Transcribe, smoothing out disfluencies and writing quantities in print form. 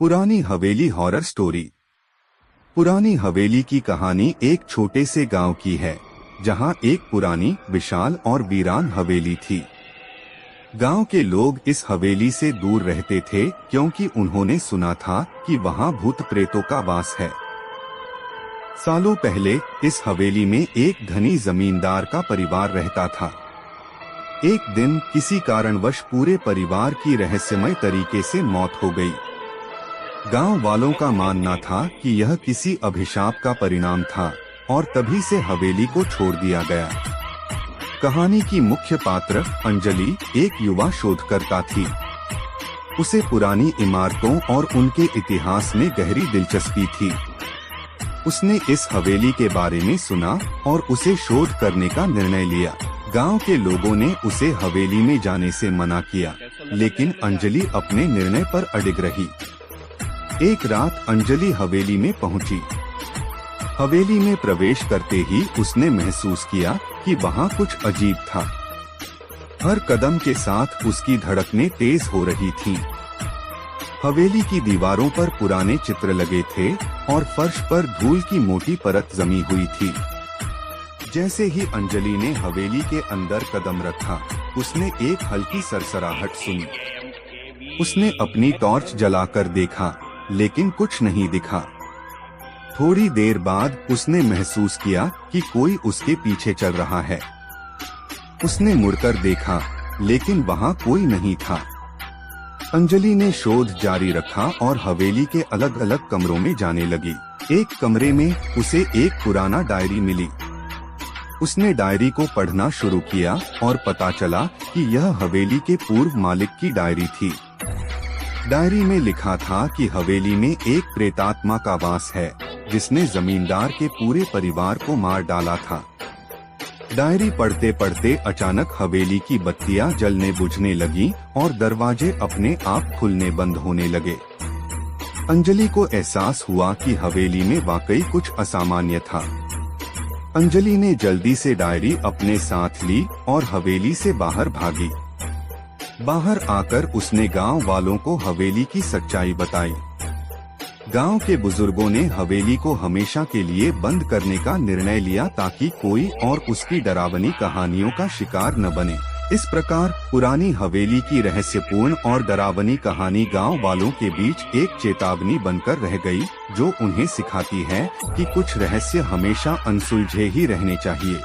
पुरानी हवेली horror story. पुरानी हवेली की कहानी एक छोटे से गांव की है, जहां एक पुरानी, विशाल और वीरान हवेली थी। गांव के लोग इस हवेली से दूर रहते थे क्योंकि उन्होंने सुना था कि वहां भूत प्रेतों का वास है। सालों पहले इस हवेली में एक धनी जमींदार का परिवार रहता था। एक दिन किसी कारणवश पूरे परिवार की रहस्यमय तरीके से मौत हो गई। गांव वालों का मानना था कि यह किसी अभिशाप का परिणाम था और तभी से हवेली को छोड़ दिया गया। कहानी की मुख्य पात्र अंजलि एक युवा शोधकर्ता थी। उसे पुरानी इमारतों और उनके इतिहास में गहरी दिलचस्पी थी। उसने इस हवेली के बारे में सुना और उसे शोध करने का निर्णय लिया। गांव के लोगों ने उसे हवेली में जाने से मना किया, लेकिन अंजलि अपने निर्णय पर अडिग रही। एक रात अंजलि हवेली में पहुंची। हवेली में प्रवेश करते ही उसने महसूस किया कि वहां कुछ अजीब था। हर कदम के साथ उसकी धड़कनें तेज हो रही थीं। हवेली की दीवारों पर पुराने चित्र लगे थे और फर्श पर धूल की मोटी परत जमी हुई थी। जैसे ही अंजलि ने हवेली के अंदर कदम रखा, उसने एक हल्की सरसराहट सुनी। उसने अपनी टॉर्च जलाकर देखा, लेकिन कुछ नहीं दिखा। थोड़ी देर बाद उसने महसूस किया कि कोई उसके पीछे चल रहा है। उसने मुड़कर देखा, लेकिन वहां कोई नहीं था। अंजलि ने शोध जारी रखा और हवेली के अलग अलग कमरों में जाने लगी। एक कमरे में उसे एक पुराना डायरी मिली। उसने डायरी को पढ़ना शुरू किया और पता चला कि यह हवेली के पूर्व मालिक की डायरी थी। डायरी में लिखा था कि हवेली में एक प्रेतात्मा का वास है, जिसने जमींदार के पूरे परिवार को मार डाला था। डायरी पढ़ते पढ़ते अचानक हवेली की बत्तियां जलने बुझने लगी और दरवाजे अपने आप खुलने बंद होने लगे। अंजलि को एहसास हुआ कि हवेली में वाकई कुछ असामान्य था। अंजलि ने जल्दी से डायरी अपने साथ ली और हवेली से बाहर भागी। बाहर आकर उसने गांव वालों को हवेली की सच्चाई बताई। गांव के बुजुर्गों ने हवेली को हमेशा के लिए बंद करने का निर्णय लिया ताकि कोई और उसकी डरावनी कहानियों का शिकार न बने। इस प्रकार पुरानी हवेली की रहस्यपूर्ण और डरावनी कहानी गांव वालों के बीच एक चेतावनी बनकर रह गई, जो उन्हें सिखाती है कि कुछ रहस्य हमेशा अनसुलझे ही रहने चाहिए।